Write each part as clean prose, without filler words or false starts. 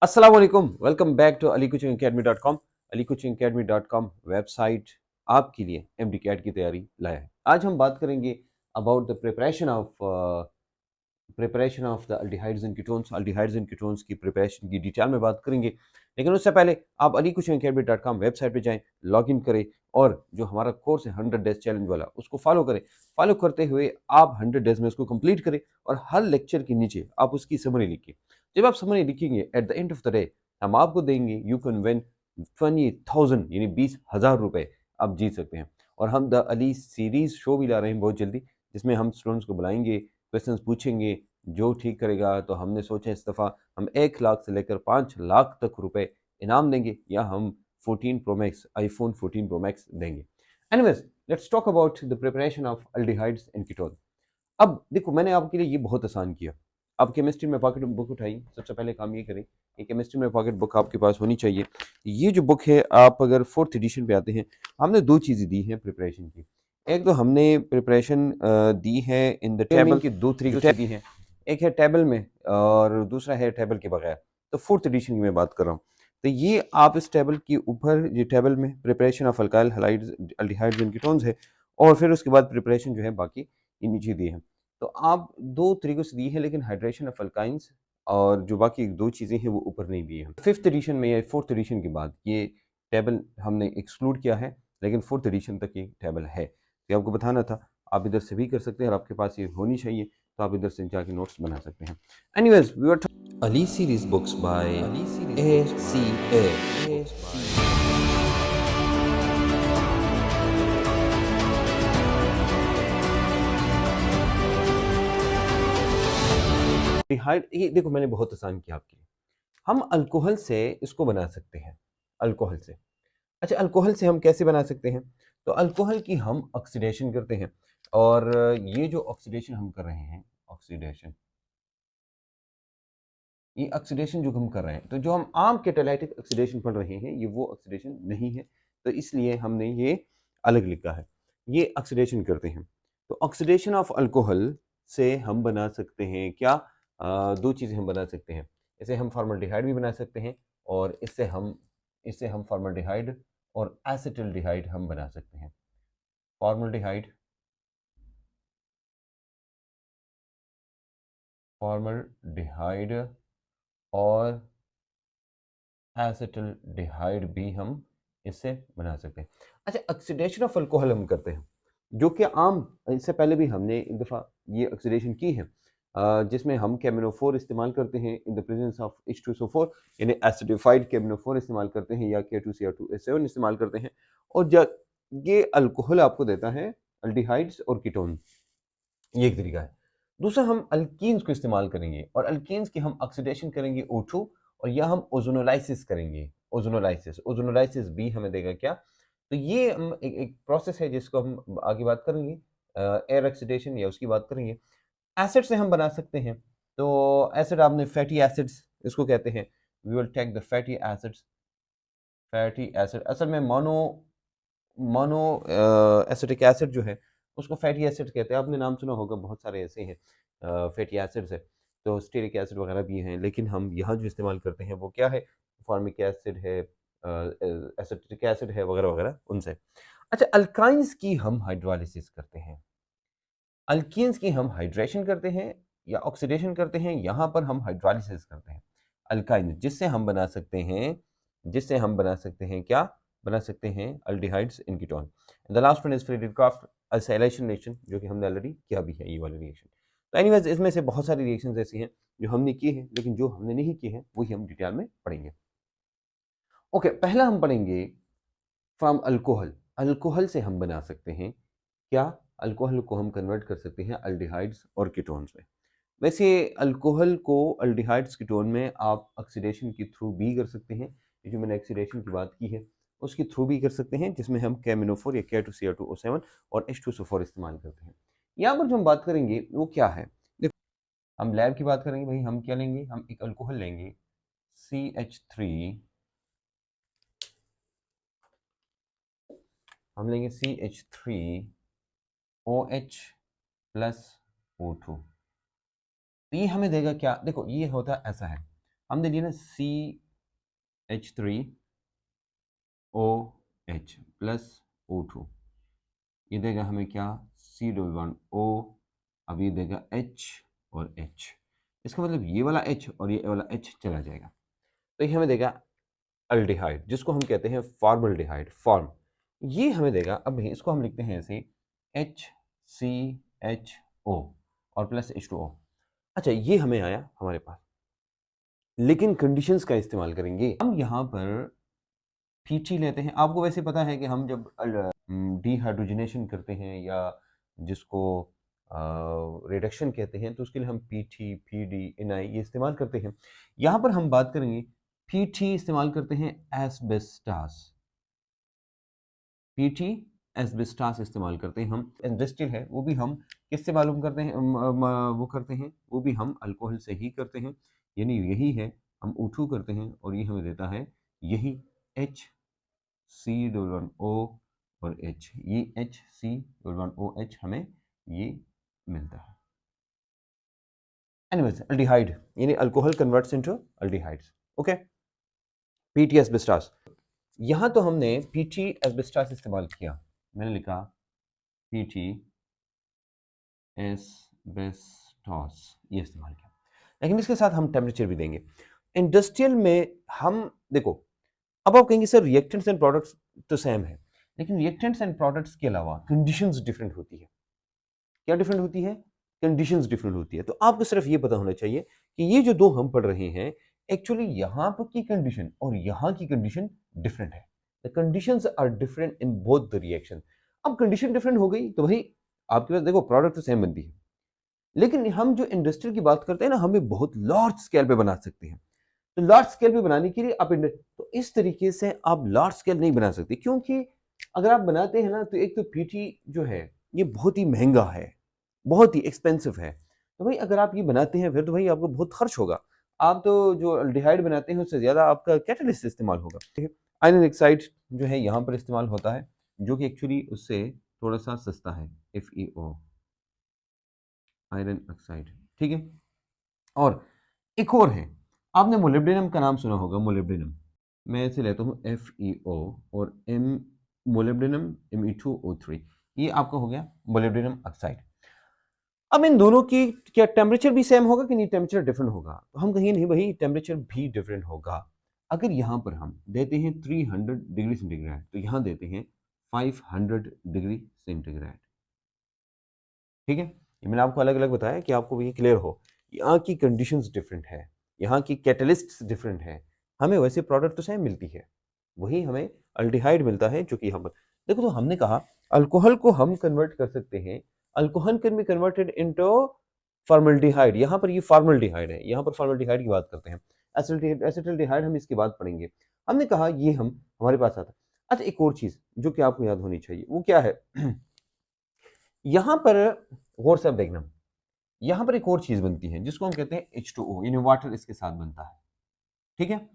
अस्सलाम वालेकुम, welcome back to alikuchingacademy.com। alikuchingacademy.com website आपके लिए एमडी कैट की तैयारी लाया है। आज हम बात करेंगे about the preparation of the aldehydes and ketones की प्रिपरेशन की डिटेल में बात करेंगे। लेकिन उससे पहले आप alikuchingacademy.com वेबसाइट पे जाएं, लॉगिन करें और जो हमारा कोर्स है 100 डेज चैलेंज वाला उसको फॉलो करें। फॉलो करते हुए आप 100 डेज में उसको कंप्लीट करें और हर लेक्चर के नीचे आप उसकी समरी लिखिए। जब आप समरी लिखेंगे at the end of the day हम आपको देंगे यू कैन विन 20,000 यानी 20,000 रुपए आप जीत सकते हैं। और हम द अली सीरीज शो भी ला रहे हैं बहुत जल्दी, जिसमें हम स्टूडेंट्स को बुलाएंगे, क्वेश्चंस पूछेंगे। जो ठीक करेगा तो हमने सोचा इस दफ़ा हम 1 लाख से लेकर 5 लाख तक रुपए इनाम देंगे या हम 14 pro max iPhone 14 pro max देंगे। Anyways let's talk about the preparation of aldehydes and ketone. अब देखो मैंने आपके लिए ये बहुत आसान किया। अब केमिस्ट्री में पॉकेट बुक उठाई, सबसे पहले काम ये करें कि केमिस्ट्री में पॉकेट बुक आपके पास होनी चाहिए। ये जो बुक है आप अगर 4th एडिशन पे आते हैं, हमने दो चीज़ें दी हैं प्रिपरेशन की। एक तो हमने प्रिपरेशन दी है इन द टेबल की, दो तरीकों से दी है। एक है टेबल में और दूसरा है टेबल के बगैर। तो 4th एडिशन की मैं बात कर रहा हूँ। तो ये आप इस टेबल के ऊपर, ये टेबल में preparation of alkyl halides aldehydes and ketones है और फिर उसके बाद प्रिपरेशन जो है बाकी ये नीचे दी है। तो आप दो तरीकों से दी है, लेकिन हाइड्रेशन ऑफ अल्काइंस और जो बाकी दो चीज़ें हैं वो ऊपर नहीं दी है। 5th एडिशन में या 4th एडिशन के बाद ये टेबल हमने एक्सक्लूड किया है, लेकिन 4th एडिशन तक ये टेबल है। तो आपको बताना था, आप इधर से भी कर सकते हैं और आपके पास ये होनी चाहिए, तो आप इधर से जाके नोट्स बना सकते हैं। Anyways we are Ali series books बाय ACA। ये देखो मैंने बहुत आसान किया आपके लिए। हम अल्कोहल से इसको बना सकते हैं। अल्कोहल से, अच्छा अल्कोहल से हम कैसे बना सकते हैं? तो अल्कोहल की हम ऑक्सीडेशन करते हैं और ये जो ऑक्सीडेशन हम कर रहे हैं, ऑक्सीडेशन, ये ऑक्सीडेशन जो हम कर रहे हैं, तो जो हम आम कैटालाइटिक ऑक्सीडेशन पढ़ रहे हैं ये वो ऑक्सीडेशन नहीं है, तो इसलिए हमने ये अलग लिखा है। ये ऑक्सीडेशन करते हैं। तो ऑक्सीडेशन ऑफ अल्कोहल से हम बना सकते हैं क्या? दो चीज़ें हम बना सकते हैं। इसे हम फॉर्मल्डिहाइड भी बना सकते हैं और इससे हम फॉर्मल्डिहाइड और एसिटल्डिहाइड हम बना सकते हैं। फॉर्मल्डिहाइड, फॉर्मल्डिहाइड और एसिटल्डिहाइड भी हम इससे बना सकते हैं। अच्छा ऑक्सीडेशन ऑफ अल्कोहल हम करते हैं, जो कि आम, इससे पहले भी हमने एक दफ़ा ये ऑक्सीडेशन की है, जिसमें हम केमिनोफोर इस्तेमाल करते हैं in the presence of H2SO4, यानी एसिडिफाइड केमिनोफोर इस्तेमाल करते हैं या K2Cr2S7 इस्तेमाल करते हैं। और जब ये अल्कोहल आपको देता है अल्डिहाइड्स और कीटोन, ये एक तरीका है। दूसरा हम अल्कीन्स को इस्तेमाल करेंगे और अल्कीन्स की हम ऑक्सीडेशन करेंगे O2 और या हम ओजोनोलाइसिस करेंगे। ओजोनोलाइसिस भी हमें देगा क्या? तो ये हम एक प्रोसेस है जिसको हम आगे बात करेंगे, एयर ऑक्सीडेशन या उसकी बात करेंगे। एसिड से हम बना सकते हैं। तो एसिड, आपने फैटी एसिड्स इसको कहते हैं। We will take the fatty acids. Fatty acid असल में मोनो मोनो एसिटिक एसिड जो है उसको फैटी एसिड कहते हैं। आपने नाम सुना होगा, बहुत सारे ऐसे हैं फैटी एसिड्स है। तो स्टीरिक एसिड वगैरह भी हैं, लेकिन हम यहाँ जो इस्तेमाल करते हैं वो क्या है? फॉर्मिक एसिड है, एसिटिक एसिड है, वगैरह वगैरह उनसे। अच्छा अल्काइंस की हम हाइड्रोलिसिस करते हैं, अल्कीन्स की हम हाइड्रेशन करते हैं या ऑक्सीडेशन करते हैं, यहाँ पर हम हाइड्रोलिसिस करते हैं। अल्काइन जिससे हम बना सकते हैं क्या? बना सकते हैं aldehydes in ketone. The last one is Friedel Crafts acylation reaction, जो कि हमने ऑलरेडी किया भी है ये वाला रिएक्शन। तो एनीवेज इसमें से बहुत सारी रिएक्शंस ऐसी हैं जो हमने की है, लेकिन जो हमने नहीं की है वही हम डिटेल में पढ़ेंगे। ओके पहला हम पढ़ेंगे फ्रॉम अल्कोहल। अल्कोहल से हम बना सकते हैं क्या? अल्कोहल को हम कन्वर्ट कर सकते हैं अल्डिहाइड्स और कीटोन्स में। वैसे अल्कोहल को अल्डिहाइड्स कीटोन में आप ऑक्सीडेशन के थ्रू भी कर सकते हैं। ये जो मैंने ऑक्सीडेशन की बात की है उसके थ्रू भी कर सकते हैं, जिसमें हम केमिनोफोर या K2Cr2O7 और H2SO4 इस्तेमाल करते हैं। यहाँ पर जो हम बात करेंगे वो क्या है? देखो हम लैब की बात करेंगे भाई, हम क्या लेंगे? हम एक अल्कोहल लेंगे CH3, हम लेंगे CH3OH प्लस O2। तो ये हमें देगा क्या? देखो ये होता ऐसा है, हमने लिया ना CH3OH प्लस O2, ये देगा हमें क्या, C11O, अब ये देगा H और H, इसका मतलब ये वाला H और ये वाला H चला जाएगा, तो ये हमें देगा अल्डिहाइड, जिसको हम कहते हैं फॉर्मल्डिहाइड, फॉर्म, ये हमें देगा। अब इसको हम लिखते हैं ऐसे HCHO और प्लस H2O। अच्छा, ये हमें आया हमारे पास, लेकिन कंडीशंस का इस्तेमाल करेंगे हम। यहाँ पर PT लेते हैं, आपको वैसे पता है कि हम जब डिहाइड्रोजनेशन करते हैं या जिसको रिडक्शन कहते हैं, तो उसके लिए हम PT, PD, NI ये इस्तेमाल करते हैं। यहाँ पर हम बात करेंगे PT इस्तेमाल करते हैं एस्बेस्टास, PT एस्बेस्टास इस्तेमाल करते हैं हम। इंडस्ट्रियल है वो भी हम किससे मालूम करते हैं, वो करते हैं वो भी हम अल्कोहल से ही करते हैं, यानी यही है, हम O2 करते हैं और ये हमें देता है यही HC11O और H, ये HC11OH हमें ये मिलता है। एनीवेज, अल्डिहाइड यानी alcohol converts into aldehydes. Okay, PT asbestos, यहाँ तो हमने PT एस्बेस्टास इस्तेमाल किया, मैंने लिखा PT एस्बेस्टास ये इस्तेमाल किया, लेकिन इसके साथ हम टेम्परेचर भी देंगे। इंडस्ट्रियल में हम देखो, अब आप कहेंगे सर रिएक्टेंट्स एंड प्रोडक्ट्स तो सेम है, लेकिन रिएक्टेंट्स एंड प्रोडक्ट्स के अलावा कंडीशंस डिफरेंट होती है। क्या डिफरेंट होती है? कंडीशंस डिफरेंट होती है। तो आपको सिर्फ ये पता होना चाहिए कि ये जो दो हम पढ़ रहे हैं, एक्चुअली यहाँ पर की कंडीशन और यहाँ की कंडीशन डिफरेंट है। The conditions are different in both the reaction. अब कंडीशन डिफरेंट हो गई तो भाई आपके पास देखो प्रोडक्ट तो सेम बनती है, लेकिन हम जो इंडस्ट्रियल की बात करते हैं ना, हमें बहुत लार्ज स्केल पे बना सकते हैं। तो लार्ज स्केल पे बनाने के लिए आप तो इस तरीके से आप लार्ज स्केल नहीं बना सकते, क्योंकि अगर आप बनाते हैं ना, तो एक तो PT जो है ये बहुत ही महंगा है, बहुत ही एक्सपेंसिव है। तो भाई अगर आप ये बनाते हैं फिर तो भाई आपको बहुत खर्च होगा। आप तो जो अल्डिहाइड बनाते हैं उससे ज़्यादा आपका कैटलिस्ट इस्तेमाल होगा। आयरन ऑक्साइड जो है यहाँ पर इस्तेमाल होता है, जो कि एक्चुअली उससे थोड़ा सा सस्ता है, FeO, आयरन ऑक्साइड, ठीक है। और एक और है, आपने मोलिब्डेनम का नाम सुना होगा, मोलिब्डेनम, मैं इसे लेता हूँ FeO और M मोलिब्डेनम Me2O3, ये आपका हो गया मोलिब्डेनम ऑक्साइड। अब इन दोनों की क्या टेम्परेचर भी सेम होगा कि नहीं, टेम्परेचर डिफरेंट होगा? तो हम कहेंगे नहीं भाई, टेम्परेचर भी डिफरेंट होगा। अगर यहाँ पर हम देते हैं 300 डिग्री सेंटीग्रेड, तो यहाँ देते हैं 500 डिग्री सेंटीग्रेड, ठीक है। ये मैंने आपको अलग अलग बताया कि आपको ये क्लियर हो, यहाँ की कंडीशंस डिफरेंट है, यहाँ की कैटलिस्ट्स डिफरेंट है, हमें वैसे प्रोडक्ट तो सेम मिलती है, वही हमें अल्डिहाइड मिलता है, जो कि हम देखो, तो हमने कहा अल्कोहल को हम कन्वर्ट कर सकते हैं, alcohol can be converted into formaldehyde. यहाँ पर ये फॉर्मल्डिहाइड है, यहाँ पर फॉर्मल्डिहाइड की बात करते हैं, एसिटल्डिहाइड हम इसकी बात पढ़ेंगे। हमने कहा ये हम हमारे पास आता है। अच्छा, एक और चीज जो कि आपको याद होनी चाहिए, वो क्या है? यहाँ पर गौर से देखना, यहाँ पर एक और चीज बनती है जिसको हम कहते हैं H2O, यानी वाटर इसके साथ बनता है, ठीक है।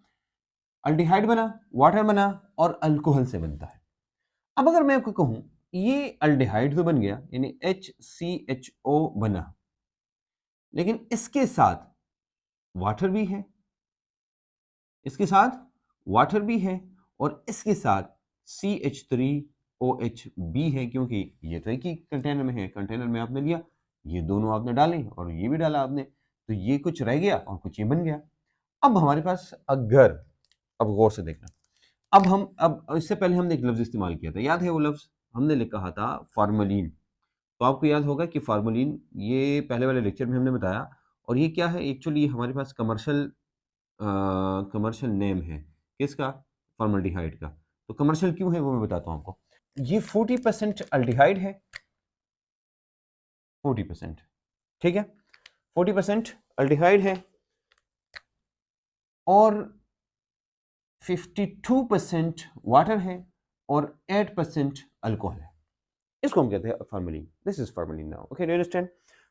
अल्डिहाइड बना, वाटर बना और अल्कोहल से बनता है। अब अगर मैं आपको कहूं ये अल्डिहाइड तो बन गया, यानी HCHO बना, लेकिन इसके साथ वाटर भी है, इसके साथ वाटर भी है और इसके साथ CH3OH भी है, क्योंकि ये तो एक ही कंटेनर में है, कंटेनर में आपने लिया, ये दोनों आपने डाले और ये भी डाला आपने, तो ये कुछ रह गया और कुछ ये बन गया। अब हमारे पास अगर, अब गौर से देखना, अब इससे पहले हमने एक लफ्ज इस्तेमाल किया था, याद है वो लफ्ज? हमने कहा था फार्मलीन। तो आपको याद होगा कि फार्मलीन ये पहले वाले लेक्चर में हमने बताया, और ये क्या है एक्चुअली, हमारे पास कमर्शियल नेम है किसका? फॉर्मल्डिहाइड का। तो कमर्शियल क्यों है वो मैं बताता हूँ आपको। ये 40% अल्डिहाइड है, 40%, ठीक है, 40% अल्डिहाइड है और 52% वाटर है और 8% अल्कोहल है। इसको हम कहते हैं formalin. This is formalin now, okay, do you understand?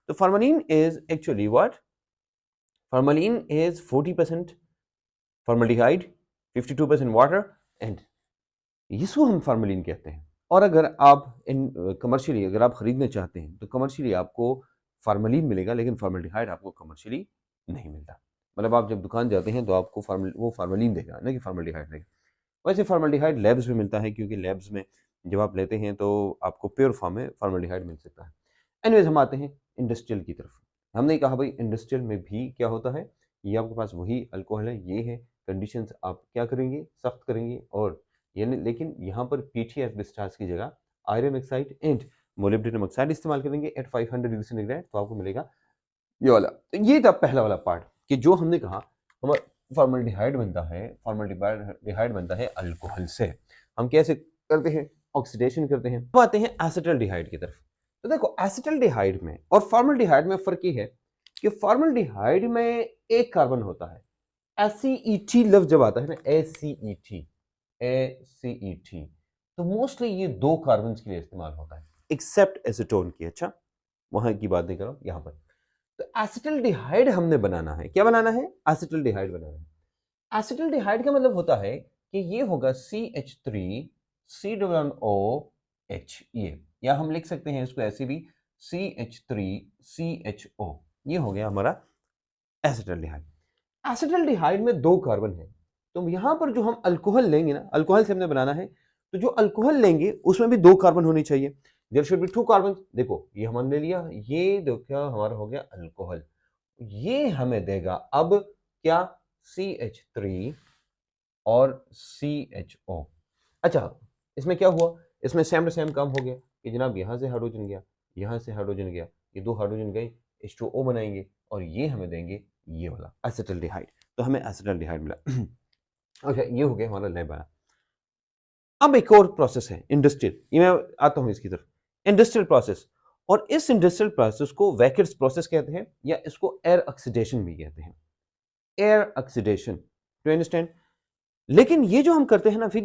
तो formalin is actually what? Formalin is 40% formaldehyde, 52% water, and इसको हम फार्मलीन कहते हैं। और अगर आप इन कमर्शियली अगर आप खरीदना चाहते हैं तो कमर्शियली आपको फार्मलीन मिलेगा, लेकिन फॉर्मल्डिहाइड आपको कमर्शियली नहीं मिलता। मतलब आप जब दुकान जाते हैं तो आपको वो फार्मलिन देगा, ना कि फॉर्मल्डिहाइड देगा। वैसे फॉर्मल्डिहाइड लैब्स में मिलता है, क्योंकि लैब्स में जब आप लेते हैं तो आपको प्योर फॉर्म में फॉर्मल्डिहाइड मिल सकता है। एनीवेज हम आते हैं इंडस्ट्रियल की तरफ। हमने कहा भाई इंडस्ट्रियल में भी क्या होता है, ये आपके पास वही अल्कोहल है, ये है कंडीशंस, आप क्या करेंगे, सख्त करेंगे। और यानी लेकिन यहाँ पर पीटीएफ डिस्चार्ज की जगह iron oxide and molybdenum oxide इस्तेमाल करेंगे एट 500 डिग्री सेंटीग्रेड, तो आपको मिलेगा ये वाला। तो ये था पहला वाला पार्ट कि जो हमने कहा हमारा फॉर्मल्डिहाइड बनता है, फॉर्मल्डिहाइड बनता है अल्कोहल से। हम कैसे करते हैं, ऑक्सीडेशन करते हैं। अब आते हैं एसिटल्डिहाइड की तरफ। तो देखो एसिटल्डिहाइड में और फॉर्मल्डिहाइड में फर्क ये है कि फॉर्मल्डिहाइड में एक कार्बन होता है। एसीईटी लफ्ज जब आता है ना, एसीईटी, एसीईटी, तो मोस्टली ये 2 कार्बन के लिए इस्तेमाल होता है, एक्सेप्ट एसीटोन की। अच्छा, वहां की बात नहीं करो, यहां पर तो एसिटल्डिहाइड हमने बनाना है। क्या बनाना है, एसिटल्डिहाइड बनाना है। एसिटल्डिहाइड का मतलब होता है कि ये होगा CH3 COOH, ये, या हम लिख सकते हैं इसको ऐसे भी CH3 CHO, ये हो गया हमारा एसिटल्डिहाइड। एसिटल्डिहाइड में 2 कार्बन है, तो यहां पर जो हम अल्कोहल लेंगे ना, अल्कोहल से हमने बनाना है, तो जो अल्कोहल लेंगे उसमें भी 2 कार्बन होनी चाहिए। There should be 2 carbon. देखो ये हमने लिया, ये देखो हमारा हो गया अल्कोहल, ये हमें देगा अब क्या, CH3 और CHO। अच्छा, इसमें क्या हुआ, इसमें सेम टू सेम काम हो गया कि जनाब यहां से हाइड्रोजन गया, यहां से हाइड्रोजन गया, ये 2 हाइड्रोजन गए, H2O बनाएंगे और ये हमें देंगे ये वाला एसिटल्डिहाइड। तो हमें एसिटल्डिहाइड मिला। अच्छा, ये हो गया हमारा लैब वाला। अब एक और प्रोसेस है इंडस्ट्रियल, ये मैं आता हूं इसकी तरफ, इंडस्ट्रियल प्रोसेस। और इस इंडस्ट्रियल प्रोसेस को वैकेट्स प्रोसेस कहते हैं, या इसको एयर ऑक्सीडेशन भी कहते हैं, एयर ऑक्सीडेशन, टू अंडरस्टैंड। लेकिन ये जो हम करते हैं ना, फिर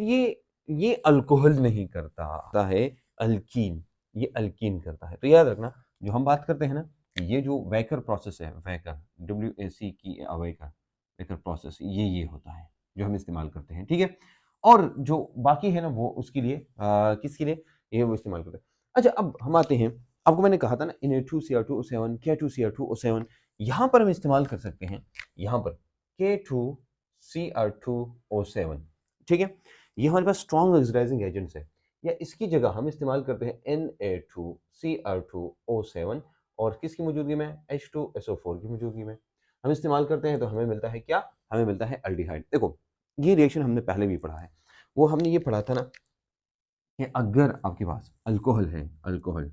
ये अल्कोहल नहीं करता है, अल्कीन, ये अल्कीन करता है। तो याद रखना, जो हम बात करते हैं ना, ये जो वैकर प्रोसेस है, वैकर, WAC की वैकर, वैकर प्रोसेस, ये होता है जो हम इस्तेमाल करते हैं, ठीक है। और जो बाकी है ना वो उसके लिए किसके लिए ये वो इस्तेमाल करते हैं। अच्छा, अब हम आते हैं, आपको मैंने कहा था ना Na2Cr2O7 K2Cr2O7, यहां पर हम इस्तेमाल कर सकते हैं, यहां पर K2Cr2O7, ठीक है। ये हमारे पास स्ट्रॉन्ग ऑक्सीडाइजिंग एजेंट्स है, या इसकी जगह हम इस्तेमाल करते हैं Na2Cr2O7, और किसकी मौजूदगी में, H2SO4 की मौजूदगी में हम इस्तेमाल करते हैं, तो हमें मिलता है क्या, हमें मिलता है अल्डिहाइड। देखो ये रिएक्शन हमने पहले भी पढ़ा है, वो हमने ये पढ़ा था ना कि अगर आपके पास अल्कोहल है, अल्कोहल,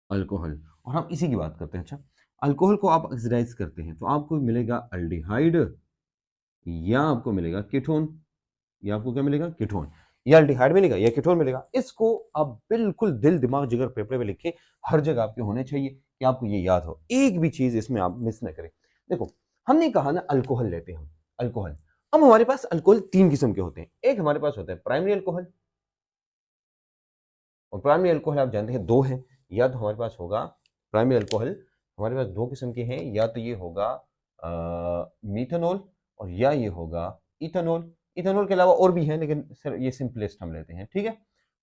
अल्कोहल, और हम इसी की बात करते हैं। अच्छा, अल्कोहल को आप ऑक्सीडाइज करते हैं तो आपको मिलेगा अल्डिहाइड, या आपको मिलेगा कीटोन, या आपको क्या मिलेगा, कीटोन, या अल्डिहाइड मिलेगा या कीटोन मिलेगा। इसको आप बिल्कुल दिल दिमाग जिगर पेपर पे लिखे, हर जगह आपके होने चाहिए कि आपको ये याद हो, एक भी चीज इसमें आप मिस ना करें। देखो हमने कहा ना अल्कोहल लेते हैं हम, अल्कोहल। अब हमारे पास अल्कोहल 3 किस्म के होते हैं। एक हमारे पास होता है प्राइमरी अल्कोहल, और प्राइमरी अल्कोहल आप जानते हैं 2 हैं, या तो हमारे पास होगा प्राइमरी अल्कोहल, हमारे पास 2 किस्म के हैं, या तो ये होगा मीथेनॉल, और या ये होगा इथेनॉल। इथेनॉल के अलावा और भी हैं, लेकिन सर ये सिंपलेस्ट हम लेते हैं, ठीक है,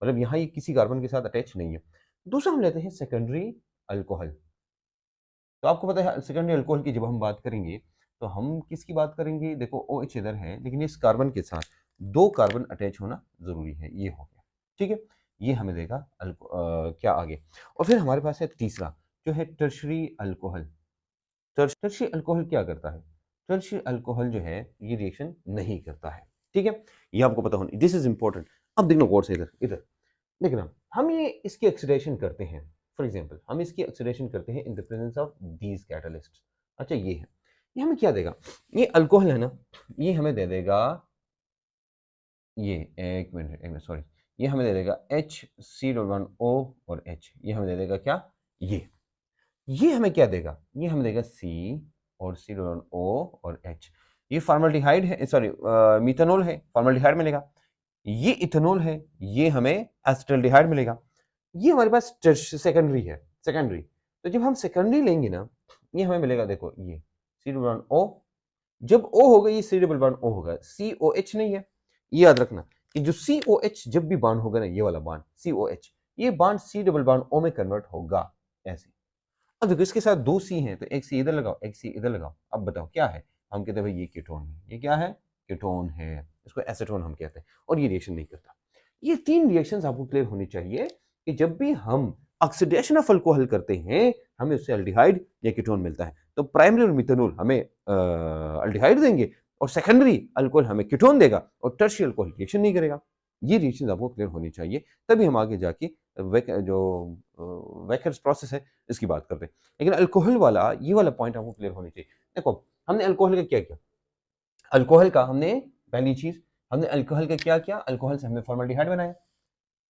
मतलब यहाँ ये किसी कार्बन के साथ अटैच नहीं है। दूसरा हम लेते हैं सेकेंडरी अल्कोहल। तो आपको पता है सेकेंडरी अल्कोहल की जब हम बात करेंगे तो हम किसकी बात करेंगे, देखो OH इधर है, लेकिन इस कार्बन के साथ 2 कार्बन अटैच होना जरूरी है, ये हो गया, ठीक है। ये हमें देगा क्या आगे। और फिर हमारे पास है तीसरा, जो है टर्शरी अल्कोहल। टर्शरी अल्कोहल क्या करता है, टर्शरी अल्कोहल जो है ये रिएक्शन नहीं करता है, ठीक है, ये आपको पता होना, दिस इज इंपॉर्टेंट। अब देखना गौर से, इधर इधर देखना, हम ये इसकी ऑक्सीडेशन करते हैं, फॉर एग्जांपल हम इसकी ऑक्सीडेशन करते हैं in the presence of these catalysts. अच्छा, ये है, ये हमें क्या देगा, ये अल्कोहल है ना, ये हमें दे देगा, ये एक मिनट सॉरी, ये हमें दे देगा HC⋯O और H, ये हमें दे देगा क्या, ये हमें क्या देगा, ये हमें देगा C और C⋯O और H। ये फॉर्मल्डिहाइड है, सॉरी मीथेनॉल है, फॉर्मल्डिहाइड मिलेगा। ये इथेनॉल है, ये हमें एसिटल्डिहाइड मिलेगा। ये हमारे पास सेकेंडरी है, सेकेंडरी। तो जब हम सेकेंडरी लेंगे ना, ये हमें मिलेगा, देखो ये C⋯O, जब O होगा ये C⋯O होगा, COH नहीं है। ये याद रखना कि जो COH जब भी बांड होगा ना, ये वाला बांड COH, ये बांड C⋯O में कन्वर्ट होगा, ऐसे। अब देखो इसके साथ 2 C हैं, तो एक C इधर लगाओ, एक C इधर लगाओ, अब बताओ क्या है, हम कहते हैं भाई ये कीटोन है, ये क्या है, कीटोन है, इसको एसीटोन हम कहते हैं, और ये रिएक्शन नहीं करता। ये 3 रिएक्शंस आपको क्लियर होनी चाहिए कि जब भी हम ऑक्सीडेशन ऑफ अल्कोहल करते हैं हमें उससे एल्डिहाइड या कीटोन मिलता है। तो प्राइमरी और मिथेनॉल हमें एल्डिहाइड देंगे और सेकेंडरी अल्कोहल हमें कीटोन देगा और टर्शियल अल्कोहल रिएक्शन नहीं करेगा। ये रिएक्शंस आपको क्लियर होनी चाहिए, तभी हम आगे जाके जो वेकर्स प्रोसेस है इसकी बात करते हैं। लेकिन अल्कोहल वाला ये वाला पॉइंट आपको क्लियर होनी चाहिए। देखो हमने अल्कोहल का क्या किया, अल्कोहल का हमने पहली चीज हमने अल्कोहल का क्या किया, अल्कोहल से हमने फॉर्मल्डिहाइड बनाया,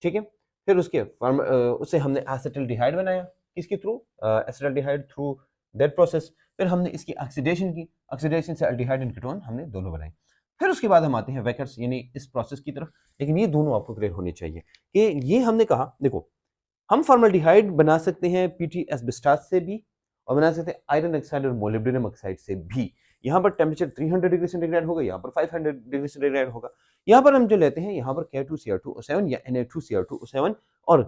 ठीक है। फिर उससे हमने एसिटल्डिहाइड बनाया, किसके through, acetaldehyde through that process. फिर हमने इसकी ऑक्सीडेशन की, ऑक्सीडेशन से अल्डिहाइड एंड कीटोन हमने दोनों बनाए। फिर उसके बाद हम आते हैं वेकर्स यानी इस प्रोसेस की तरफ। लेकिन ये दोनों आपको क्लियर होने चाहिए कि ये हमने कहा, देखो हम फॉर्मल्डिहाइड बना सकते हैं पीटी एस्बेस्टास से भी और बना सकते हैं आयरन ऑक्साइड और मोलिब्डेनम ऑक्साइड से भी। यहाँ पर टेम्परेचर 300 डिग्री सेंटीग्रेड होगा, यहाँ पर 500 डिग्री सेंटीग्रेड होगा। यहाँ पर हम जो लेते हैं यहाँ पर K2Cr2O7 या Na2Cr2O7 और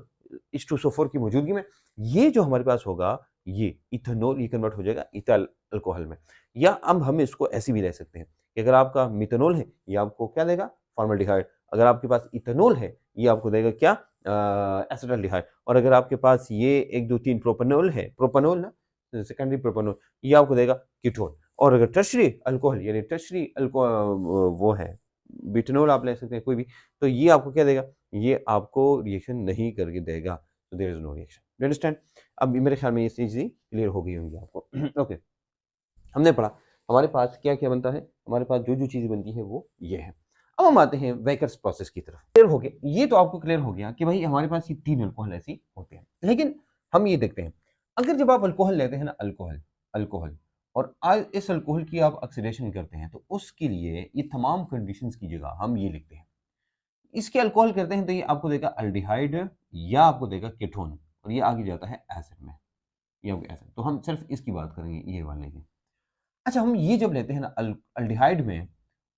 H2SO4 की मौजूदगी में ये जो हमारे पास होगा ये इथेनॉल, ये कन्वर्ट हो जाएगा इथाइल अल्कोहल में। या अब हम इसको ऐसे भी ले सकते हैं कि अगर आपका मिथेनॉल है ये आपको क्या देगा, फॉर्मल्डिहाइड। अगर आपके पास इथेनॉल है ये आपको देगा क्या, एसिटल्डिहाइड। और अगर आपके पास ये 1 2 3 प्रोपेनॉल है, प्रोपेनॉल ना, सेकेंडरी प्रोपेनॉल, ये आपको देगा कीटोन। और अगर टर्शरी अल्कोहल यानी टर्शरी वो है ब्यूटेनॉल आप ले सकते हैं कोई भी, तो ये आपको क्या देगा, ये आपको रिएक्शन नहीं करके देगा, तो there is no reaction. You understand? अब मेरे ख्याल में ये चीज़ क्लियर हो गई होंगी आपको। ओके हमने पढ़ा हमारे पास क्या क्या बनता है, हमारे पास जो जो चीज़ें बनती है वो ये है। अब हम आते हैं वेकर्स प्रोसेस की तरफ। क्लियर हो गया, ये तो आपको क्लियर हो गया कि भाई हमारे पास ये 3 अल्कोहल ऐसी होते हैं। लेकिन हम ये देखते हैं अगर जब आप अल्कोहल लेते हैं ना, अल्कोहल अल्कोहल और आज इस अल्कोहल की आप ऑक्सीडेशन करते हैं तो उसके लिए ये तमाम कंडीशंस की जगह हम ये लिखते हैं, इसके अल्कोहल करते हैं तो ये आपको देगा अल्डिहाइड या आपको देगा कीटोन और ये आगे जाता है एसिड में, ये आपको एसिड। तो हम सिर्फ इसकी बात करेंगे ये वाले की। अच्छा हम ये जब लेते हैं ना अल्डिहाइड में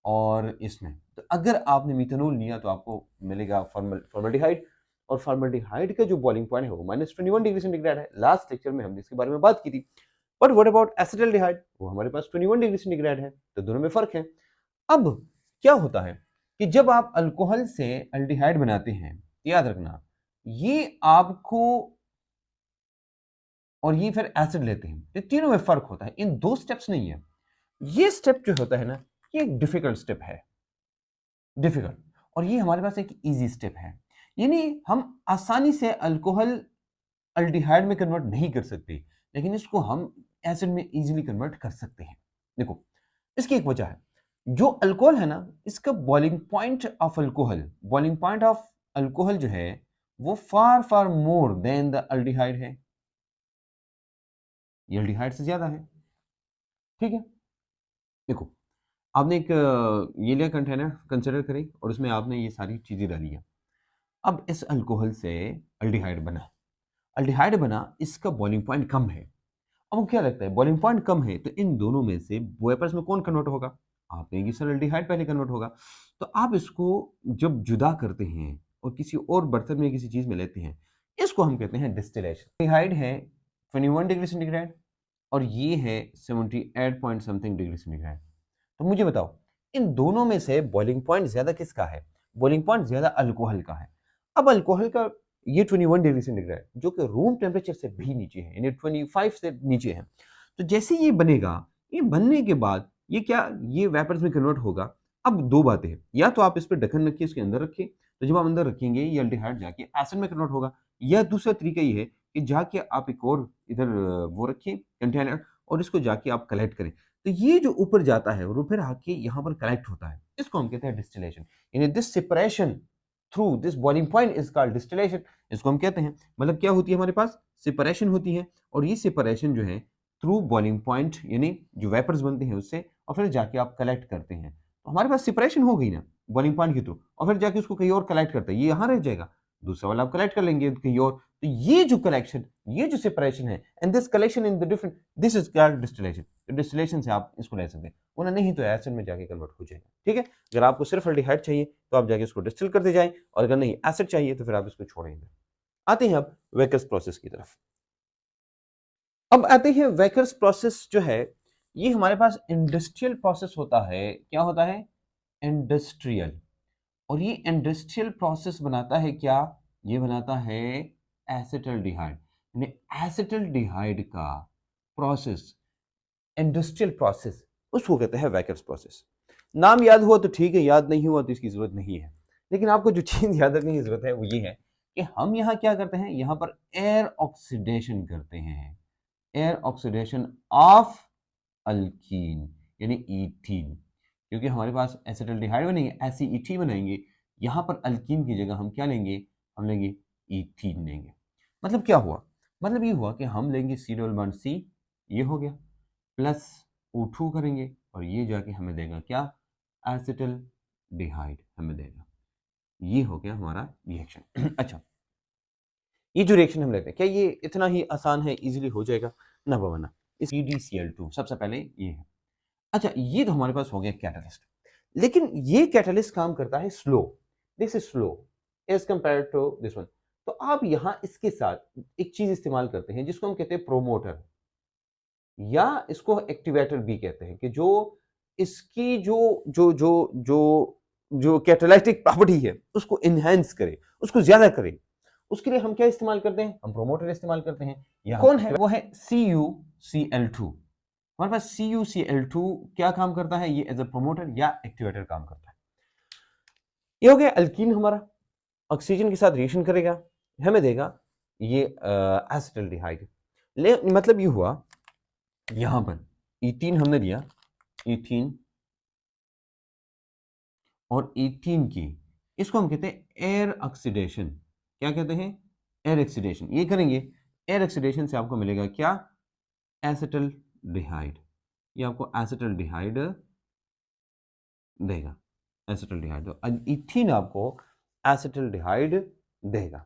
और इसमें, तो अगर आपने मिथेनॉल लिया तो आपको मिलेगा फॉर्मल्डिहाइड और फॉर्मल्डिहाइड का जो बॉइलिंग पॉइंट है वो -21 डिग्री सेंटीग्रेड है। लास्ट लेक्चर में हमने इसके बारे में बात की थी। बट व्हाट अबाउट एसिटल्डिहाइड, वो हमारे पास 21 डिग्री सेंटीग्रेड है, तो दोनों में फर्क है। अब क्या होता है कि जब आप अल्कोहल से अल्डिहाइड बनाते हैं, याद रखना ये आपको और ये फिर एसिड लेते हैं, तो तीनों में फर्क होता है, इन 2 स्टेप्स नहीं है। ये स्टेप जो होता है ना ये एक डिफिकल्ट स्टेप है, डिफिकल्ट, और ये हमारे पास एक इजी स्टेप है। यानी हम आसानी से अल्कोहल अल्डिहाइड में कन्वर्ट नहीं कर सकते, लेकिन इसको हम एसिड में इजीली कन्वर्ट कर सकते हैं। देखो इसकी एक वजह है, जो अल्कोहल है ना इसका boiling point of alcohol, boiling point of alcohol जो है वो फार फार मोर देन द अल्डिहाइड है, ये अल्डिहाइड से ज्यादा है, ठीक है। देखो आपने एक ये लिया कंटेनर कंसिडर करें और उसमें आपने ये सारी चीज़ें डाली हैं। अब इस अल्कोहल से अल्डिहाइड बना, अल्डिहाइड बना, इसका बॉइलिंग पॉइंट कम है। अब क्या लगता है बॉइलिंग पॉइंट कम है तो इन दोनों में से वेपर्स में कौन कन्वर्ट होगा, आप ये सर अल्डिहाइड पहले कन्वर्ट होगा। तो आप इसको जब जुदा करते हैं और किसी और बर्तन में किसी चीज़ में लेते हैं, इसको हम कहते हैं डिस्टिलेशन। अल्डिहाइड है 21 डिग्री सेंटीग्रेड और ये है 78 पॉइंट समथिंग डिग्री सेंटीग्रेड। तो मुझे बताओ इन दोनों में से बॉइलिंग पॉइंट ज्यादा किसका है, बॉइलिंग पॉइंट ज्यादा अल्कोहल का है। अब अल्कोहल का ये 21 डिग्री सेंटीग्रेड जो कि रूम टेम्परेचर से भी नीचे है, यानी 25 से नीचे है। तो जैसे ये बनेगा, ये बनने के बाद ये क्या, ये वेपर्स में कन्वर्ट होगा। अब 2 बातें हैं, या तो आप इस पर ढक्कन रखिए, इसके अंदर रखिए, तो जब आप अंदर रखेंगे ये अल्डिहाइड जाके एसिड में कन्वर्ट होगा। या दूसरा तरीका ये है कि जाके आप एक और इधर वो रखिए कंटेनर और इसको जाके आप कलेक्ट करें। तो ये जो ऊपर जाता है वो फिर आके यहाँ पर कलेक्ट होता है, इसको हम कहते हैं डिस्टिलेशन। यानी this separation through this boiling point is called distillation, इसको हम कहते हैं। मतलब क्या होती है हमारे पास सेपरेशन होती है और ये सेपरेशन जो है थ्रू बॉइलिंग पॉइंट यानी जो वेपर्स बनते हैं उससे, और फिर जाके आप कलेक्ट करते हैं। तो हमारे पास सेपरेशन हो गई ना बॉइलिंग पॉइंट के थ्रू, और फिर जाके उसको कहीं और कलेक्ट करते हैं, ये यहाँ रह जाएगा, दूसरा वाला आप कलेक्ट कर लेंगे कहीं और। तो ये जो कलेक्शन, ये जो सेपरेशन है and this collection in the different, this is called distillation. तो डिस्टिलेशन से आप इसको ले सकते हैं, वरना नहीं तो एसिड में जाके कन्वर्ट हो जाएगा, ठीक है। अगर आपको सिर्फ अल्डिहाइड चाहिए तो आप जाके इसको डिस्टिल करते जाएं, और अगर नहीं एसिड चाहिए तो फिर आप इसको छोड़ेंगे। आते हैं अब वेकर्स प्रोसेस की तरफ। अब आते हैं वेकर्स प्रोसेस जो है ये हमारे पास इंडस्ट्रियल प्रोसेस होता है। क्या होता है? इंडस्ट्रियल। और ये इंडस्ट्रियल प्रोसेस बनाता है क्या? ये बनाता है एसिटल्डिहाइड। यानी एसिटल्डिहाइड का प्रोसेस, इंडस्ट्रियल प्रोसेस, उसको कहते हैं वैकर्स प्रोसेस। नाम याद हुआ तो ठीक है, याद नहीं हुआ तो इसकी जरूरत नहीं है। लेकिन आपको जो चीज याद रखने की जरूरत है वो ये है कि हम यहाँ क्या करते हैं, यहाँ पर एयर ऑक्सीडेशन करते हैं। एयर ऑक्सीडेशन ऑफ अल्कीन यानी ईथीन। क्योंकि हमारे पास एसिटल्डिहाइड बनेंगे, एसिईथी बनाएंगे, यहाँ पर अल्कीन की जगह हम क्या लेंगे? हम लेंगे ईथीन लेंगे। मतलब क्या हुआ? मतलब ये हुआ कि हम लेंगे सी डबल बॉन्ड सी, ये हो गया, प्लस O2 करेंगे और ये जाके हमें देगा क्या? एसिटल्डिहाइड हमें देगा। ये हो गया हमारा रिएक्शन। अच्छा, ये जो रिएक्शन हम लेते हैं, क्या ये इतना ही आसान है, इजीली हो जाएगा? ना बाबा ना। इस PDCl2 सबसे पहले ये है। अच्छा, ये तो हमारे पास हो गया कैटलिस्ट। लेकिन ये कैटलिस्ट काम करता है slow. This is slow as compare to this one. तो आप यहां इसके साथ एक चीज इस्तेमाल करते हैं जिसको हम कहते हैं प्रोमोटर, या इसको एक्टिवेटर भी कहते हैं, कि जो इसकी जो जो जो जो जो कैटालिटिक प्रॉपर्टी है उसको इनहेंस करे, उसको ज्यादा करे। उसके लिए हम क्या इस्तेमाल करते हैं? हम प्रोमोटर इस्तेमाल करते हैं। यहाँ कौन है? वो है CuCl2। हमारे पास CuCl2 क्या काम करता है? ये एज ए प्रोमोटर या एक्टिवेटर काम करता है। ये हो गया अल्कीन हमारा, ऑक्सीजन के साथ रिएक्शन करेगा, हमें देगा ये एसिटल्डिहाइड। मतलब ये हुआ यहां पर ईथीन हमने दिया, ईथीन, और ईथीन की इसको हम कहते हैं एयर ऑक्सीडेशन। क्या कहते हैं? Air oxidation. ये करेंगे, एयर ऑक्सीडेशन से आपको मिलेगा क्या? एसिटल्डिहाइड। ये आपको एसिटल्डिहाइड देगा, एसिटल्डिहाइड। तो ईथीन आपको एसिटल्डिहाइड देगा।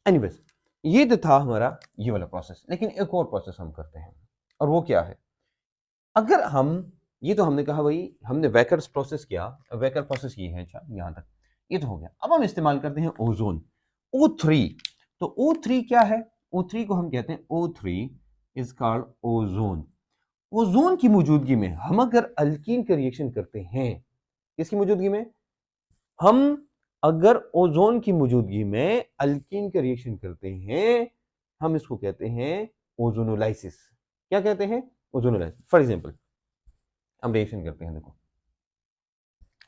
एनीवेज, ये तो था हमारा ये वाला प्रोसेस। लेकिन एक और प्रोसेस हम करते हैं, और वो क्या है? अगर हम, ये तो हमने कहा भाई, हमने वैकर्स प्रोसेस किया, वैकर प्रोसेस ये है। अच्छा, यहां तक ये तो हो गया। अब हम इस्तेमाल करते हैं ओजोन, O3। तो O3 क्या है? O3 को हम कहते हैं, O3 is called ozone. Ozone की मौजूदगी में हम अगर अल्कीन का रिएक्शन करते हैं, किसकी मौजूदगी में? हम अगर ओजोन की मौजूदगी में अल्कीन का रिएक्शन करते हैं, हम इसको कहते हैं ओजोनोलाइसिस। क्या कहते हैं? ओजोनोलाइसिस। फॉर एग्जांपल, हम रिएक्शन करते हैं, देखो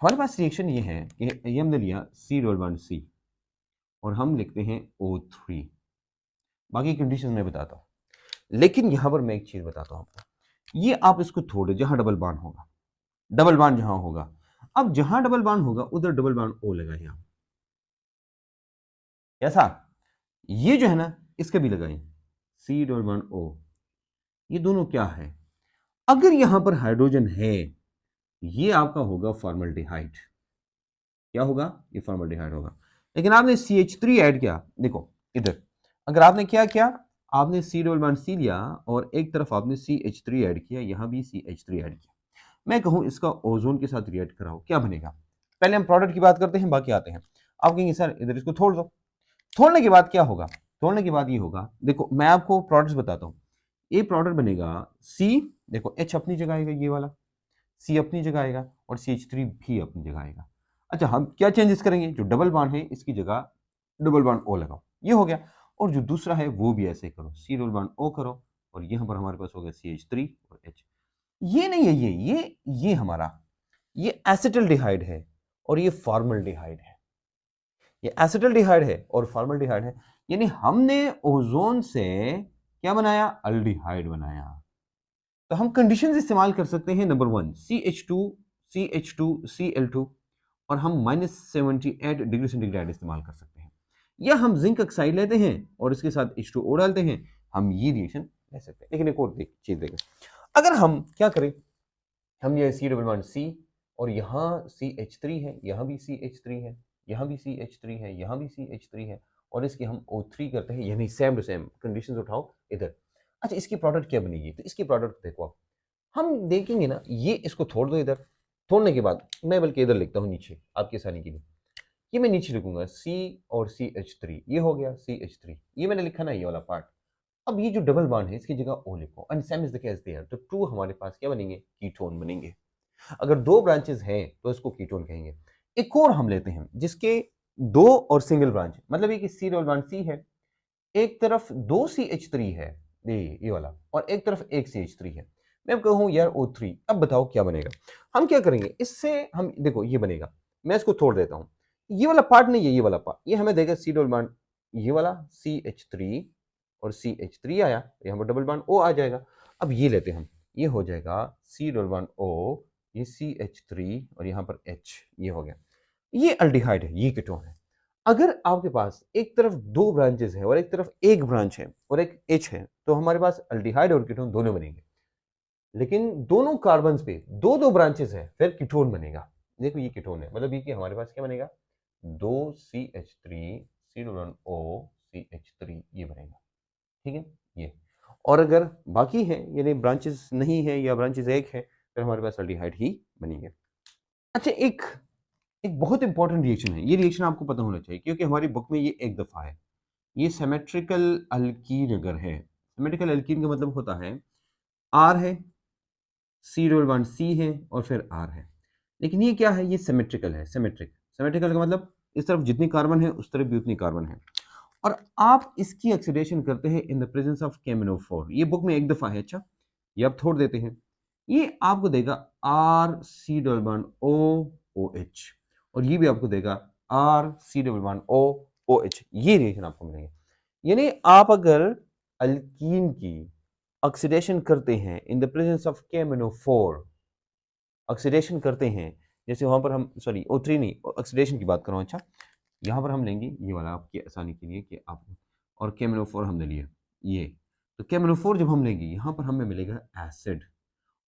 हमारे पास रिएक्शन ये है कि ये हमने लिया C⋯C और हम लिखते हैं O3। बाकी कंडीशन मैं बताता हूं, लेकिन यहां पर मैं एक चीज बताता हूं आपको। ये आप इसको थोड़े, जहां डबल बॉन्ड होगा, डबल बॉन्ड जहां होगा, अब जहां डबल बॉन्ड होगा उधर डबल बॉन्ड O लगाइए आप। ऐसा ये जो है ना, इसके भी लगाइए C⋯O। ये दोनों क्या है? अगर यहां पर हाइड्रोजन है, ये आपका होगा फॉर्मल्डिहाइड। क्या होगा? ये फॉर्मल्डिहाइड होगा। लेकिन आपने CH3 ऐड किया, देखो इधर, अगर आपने क्या किया, आपने C⋯C लिया और एक तरफ आपने CH3 ऐड किया, यहां भी CH3 ऐड किया। मैं कहूं इसका ओजोन के साथ रिएक्ट कराओ, क्या बनेगा? पहले हम प्रोडक्ट की बात करते हैं, बाकी आते हैं। आप कहेंगे सर इधर इसको तोड़ दो। तोड़ने के बाद क्या होगा? तोड़ने के बाद ये होगा, देखो मैं आपको प्रोडक्ट्स बताता हूं। ये प्रोडक्ट बनेगा C, देखो H अपनी जगह आएगा, ये वाला C अपनी जगह आएगा, और CH3 भी अपनी जगह आएगा। अच्छा, हम क्या चेंजेस करेंगे? जो डबल बॉन्ड है इसकी जगह डबल बॉन्ड O लगाओ, ये हो गया। और जो दूसरा है वो भी ऐसे करो, C⋯O करो, और यहाँ पर हमारे पास हो गया CH3 और H। ये नहीं है, ये हमारा, ये एसिटल्डिहाइड है और ये फॉर्मल्डिहाइड है। ये एसिटल्डिहाइड है और फॉर्मल्डिहाइड है, यानी हमने ओजोन से क्या बनाया? अल्डिहाइड बनाया। तो हम कंडीशंस इस्तेमाल कर सकते हैं। नंबर 1, CH2Cl2, और हम -78 डिग्री सेंटीग्रेड इस्तेमाल कर सकते हैं। या हम जिंक ऑक्साइड लेते हैं और इसके साथ H2O डालते हैं, हम ये रिएक्शन ले सकते हैं। लेकिन एक और चीज देखें, अगर हम क्या करें, हम ये C⋯C और यहाँ CH3 है, यहाँ भी CH3 है, यहाँ भी CH3 है, यहाँ भी CH3 है, और इसकी हम O3 करते हैं, यानी सेम टू सेम कंडीशंस उठाओ इधर। अच्छा, इसकी प्रोडक्ट क्या बनेगी? तो इसकी प्रोडक्ट देखो आप, हम देखेंगे ना, ये इसको तोड़ दो इधर। तोड़ने के बाद मैं बल्कि इधर लिखता हूँ नीचे आपके आसानी के लिए, ये मैं नीचे लिखूंगा C और CH3, ये हो गया CH3, ये मैंने लिखा ना ये वाला पार्ट। अब ये जो डबल बॉन्ड है इसकी जगह O लिखो, and same is the case there, तो टू हमारे पास क्या बनेंगे, कीटोन बनेंगे। अगर दो ब्रांचेस हैं तो इसको कीटोन कहेंगे। एक और हम लेते हैं जिसके दो और सिंगल ब्रांच, मतलब ये कि सी डबल बॉन्ड सी है, एक तरफ दो CH3 है, ये वाला, और एक तरफ एक CH3 है। मैं कहूँ यार O3, अब बताओ क्या बनेगा। हम क्या करेंगे इससे, हम देखो ये बनेगा, मैं इसको तोड़ देता हूँ। ये वाला पार्ट नहीं है, ये वाला पार्ट, ये हमें देगा सी डबल बॉन्ड, ये वाला CH3 और CH3 आया, यहाँ पर डबल बॉन्ड O आ जाएगा। अब ये लेते हैं हम, ये हो जाएगा सी डबल बॉन्ड O, ये CH3 और यहाँ पर H, ये हो गया। ये अल्डिहाइड है, ये कीटोन है। अगर आपके पास एक तरफ दो ब्रांचेस है और एक तरफ एक ब्रांच है और एक H है, तो हमारे पास अल्डिहाइड और कीटोन दोनों बनेंगे। लेकिन दोनों कार्बन पे दो दो ब्रांचेस है, फिर कीटोन बनेगा। देखो ये कीटोन है, मतलब ये कि हमारे पास क्या बनेगा, दो CH3 C double O CH3, ये बनेगा। ठीक है ये। और अगर बाकी है यानी ब्रांचेस नहीं है या ब्रांचेस एक है, फिर हमारे पास अल्डिहाइड ही बनेंगे। अच्छा, एक एक बहुत इंपॉर्टेंट रिएक्शन है, ये रिएक्शन आपको पता होना चाहिए क्योंकि हमारी बुक में ये एक दफा है। ये सिमेट्रिकल अल्कीन अगर है, सिमेट्रिकल अल्कीन का मतलब होता है आर है, सी डबल बॉन्ड सी है और फिर आर है। लेकिन ये क्या है, ये सिमेट्रिकल है, सिमेट्रिकल का मतलब इस तरफ जितनी कार्बन है उस तरफ भी उतनी कार्बन है। और आप इसकी ऑक्सीडेशन करते हैं in the presence of KMnO4, ये बुक में एक दफा है। अच्छा, ये आप छोड़ देते हैं, ये आपको देगा R C double bond O O H, और ये भी आपको देगा R C double bond O O H, ये रिएक्शन आपको मिलेंगे। यानी आप अगर अल्कीन की ऑक्सीडेशन करते हैं in the presence of KMnO4, oxidation करते हैं, जैसे वहां पर हम, सॉरी O3 नहीं, ऑक्सीडेशन की बात कर रहा हूं। अच्छा, यहाँ पर हम लेंगे ये वाला आपकी आसानी के लिए कि आप, और KMnO4 हमने लिया ये, तो KMnO4 जब हम लेंगे यहाँ पर हमें मिलेगा एसिड,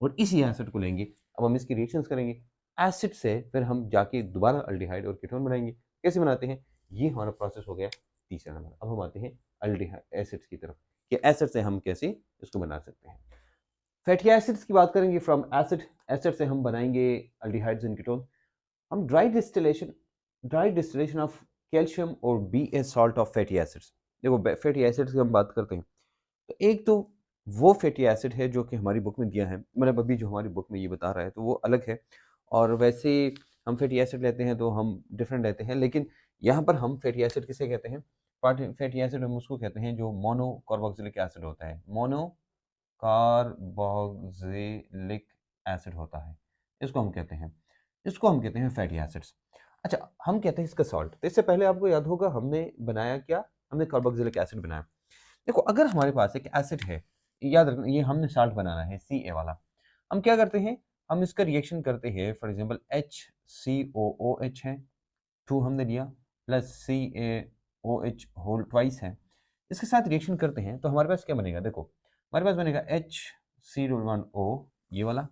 और इसी एसिड को लेंगे, अब हम इसकी रिएक्शंस करेंगे, एसिड से फिर हम जाके दोबारा अल्डिहाइड और कीटोन बनाएंगे। कैसे बनाते हैं, ये हमारा प्रोसेस हो गया तीसरा नंबर। अब हम आते हैं अल्डिहाइड एसिड्स की तरफ, कि एसिड से हम कैसे इसको बना सकते हैं। फैटी एसिड्स की बात करेंगे, फ्रॉम एसिड, एसिड से हम बनाएंगे अल्डिहाइड्स एंड कीटोन। हम ड्राई डिस्टिलेशन ऑफ कैल्शियम और BA salt of fatty acids. देखो फैटी एसिड्स की हम बात करते हैं, तो एक तो वो फैटी एसिड है जो कि हमारी बुक में दिया है, मतलब अभी जो हमारी बुक में ये बता रहा है तो वो अलग है, और वैसे हम फैटी एसिड लेते हैं तो हम डिफरेंट लेते हैं, लेकिन यहाँ पर हम फैटी एसिड किसे कहते हैं, फैटी एसिड हम उसको कहते हैं जो मोनो कार्बोक्सिलिक एसिड होता है, मोनो कार्बोक्सिलिक एसिड होता है, इसको हम कहते हैं, इसको हम कहते हैं फैटी एसिड्स। अच्छा, हम कहते हैं इसका सॉल्ट, तो इससे पहले आपको याद होगा हमने बनाया क्या, हमने कार्बोक्सिलिक एसिड बनाया। देखो अगर हमारे पास एक एसिड है, याद रखना ये हमने साल्ट बनाना है Ca वाला, हम क्या करते हैं, हम इसका रिएक्शन करते हैं, फॉर एग्जांपल HCOOH है, 2 हमने लिया, प्लस CaOH होल ट्वाइस है, इसके साथ रिएक्शन करते हैं तो हमारे पास क्या बनेगा, देखो हमारे पास बनेगा HC O, ये वाला,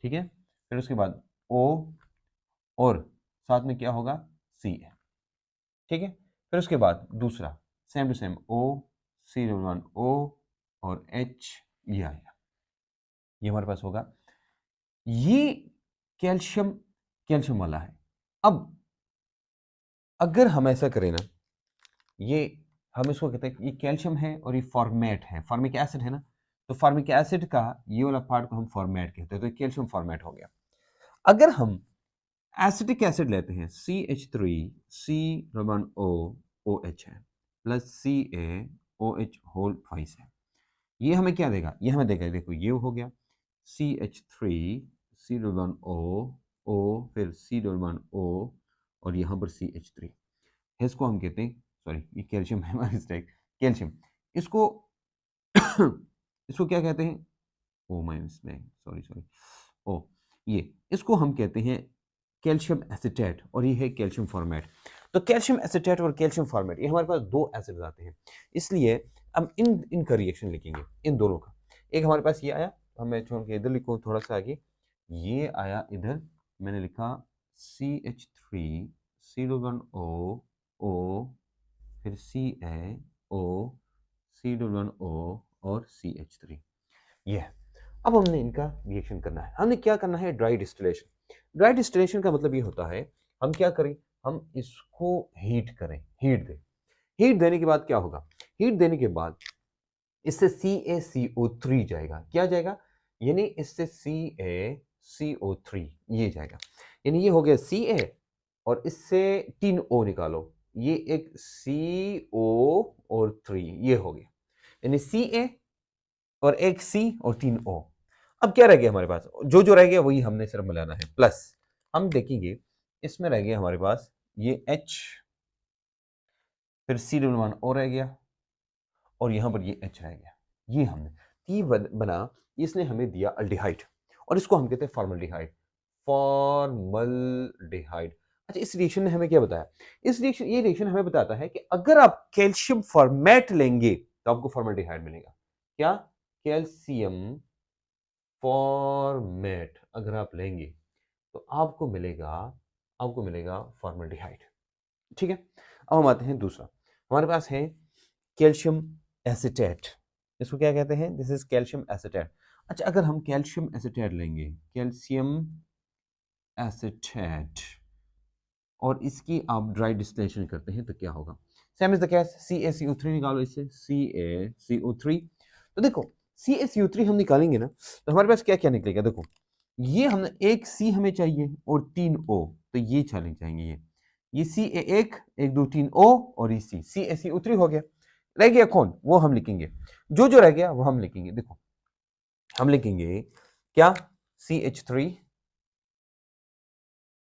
ठीक है, फिर उसके बाद O, और साथ में क्या होगा Ca, ठीक है, फिर उसके बाद दूसरा सेम टू सेम O और H, ये आएगा, ये हमारे पास होगा, ये कैल्शियम, कैल्शियम वाला है। अब अगर हम ऐसा करें ना, ये हम इसको कहते हैं, ये कैल्शियम है और ये फॉर्मेट है, फॉर्मिक एसिड है ना, तो फॉर्मिक एसिड का ये वाला पार्ट को हम फॉर्मेट कहते हैं, तो कैल्शियम फॉर्मेट हो गया। अगर हम एसिटिक एसिड लेते हैं, CH3 C double O OH है, प्लस CaOH होल ट्वाइस है, ये हमें क्या देगा, ये हमें देगा, देखो ये हो गया CH3 C double O O, फिर C डबल O, और यहाँ पर CH3, इसको हम कहते हैं, सॉरी ये कैल्शियम है, हमारी मिस्टेक, कैल्शियम, इसको इसको क्या कहते हैं, oh my mistake, sorry sorry, oh, ये इसको हम कहते हैं कैल्शियम एसिटेट, और ये है कैल्शियम फॉर्मेट। तो कैल्शियम एसिटेट और कैल्शियम फॉर्मेट, ये हमारे पास दो एसिड्स आते हैं, इसलिए अब इनका रिएक्शन लिखेंगे, इन दोनों का। एक हमारे पास ये आया, अब मैं छोड़ के इधर लिखूँ थोड़ा सा आगे, ये आया इधर, मैंने लिखा CH3 C double O O, फिर CaO C डबल O और CH3, ये है। अब हमने इनका रिएक्शन करना है, हमने क्या करना है, ड्राई डिस्टिलेशन। ड्राई डिस्टिलेशन का मतलब ये होता है, हम क्या करें, हम इसको हीट करें, हीट दें, हीट देने के बाद क्या होगा, हीट देने के बाद इससे CaCO3 जाएगा। क्या जाएगा? यानी इससे CaCO3 ये जाएगा। यानी ये हो गया Ca और इससे 3 O निकालो, ये एक CO और 3 ये हो गया। यानी Ca और एक C और 3 O। अब क्या रह गया हमारे पास? जो रह गया वही हमने सिर्फ मिलाना है। प्लस हम देखेंगे इसमें रह गया हमारे पास ये H, फिर C+1O रह गया और यहां पर ये H रह गया। ये हमने बना, इसने हमें दिया अल्डिहाइड और इसको हम कहते हैं फॉर्मल्डिहाइड। फॉर्मल्डिहाइड। अच्छा, इस रिएक्शन ने हमें क्या बताया? ये रिएक्शन हमें बताता है कि अगर आप कैल्शियम फॉर्मेट लेंगे तो आपको फॉर्मल्डिहाइड मिलेगा। क्या? कैल्शियम फॉर्मेट अगर आप लेंगे तो आपको मिलेगा फॉर्मल्डिहाइड। ठीक है। अब हम आते हैं दूसरा, हमारे पास है कैल्शियम एसीटेट। इसको क्या कहते हैं? This is calcium acetate. अच्छा, अगर हम कैल्शियम एसीटेट लेंगे, कैल्शियम एसीटेट, और इसकी आप ड्राई डिस्टिलेशन करते हैं तो क्या होगा? Same is the case, CaCO3 निकालो इससे, CaCO3। तो देखो CaCO3 हम निकालेंगे ना तो हमारे पास क्या क्या निकलेगा? देखो, ये हमने एक C हमें चाहिए और 3 O, तो ये चले जाएंगे। ये Ca1 1 2 3 O और ये C, CaCO3 हो गया। रह गया कौन? वो हम लिखेंगे, जो रह गया वो हम लिखेंगे। देखो, हम लिखेंगे क्या? CH3,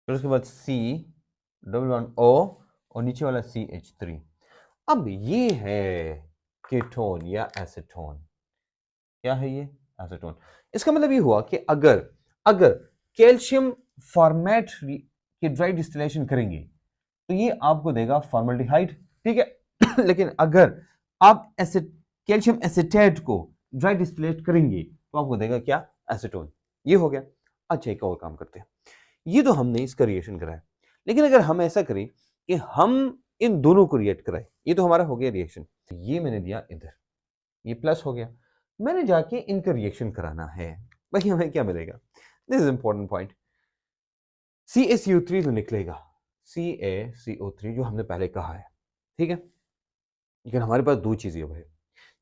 फिर उसके बाद C+1O और नीचे वाला CH3। अब ये है कीटोन या एसीटोन। क्या है ये? एसीटोन। इसका मतलब ये हुआ कि अगर अगर कैल्शियम फॉर्मेट की ड्राई डिस्टिलेशन करेंगे तो ये आपको देगा फॉर्मल्डिहाइड। ठीक है। लेकिन अगर आप कैल्शियम एसीटेट को ड्राई डिस्टिलेट करेंगे तो आपको देगा क्या? एसीटोन। ये हो गया। अच्छा, एक और काम करते हैं। ये तो हमने इसका रिएक्शन कराया, लेकिन अगर हम ऐसा करें कि हम इन दोनों को रिएक्ट कराएं, ये तो हमारा हो गया रिएक्शन। ये मैंने दिया इधर, ये प्लस हो गया। मैंने जाके इनका रिएक्शन कराना है, भाई हमें क्या मिलेगा? This is important point. CaCO3 तो निकलेगा, CaCO3 जो हमने पहले कहा है। ठीक है। लेकिन हमारे पास दो चीजें अब है।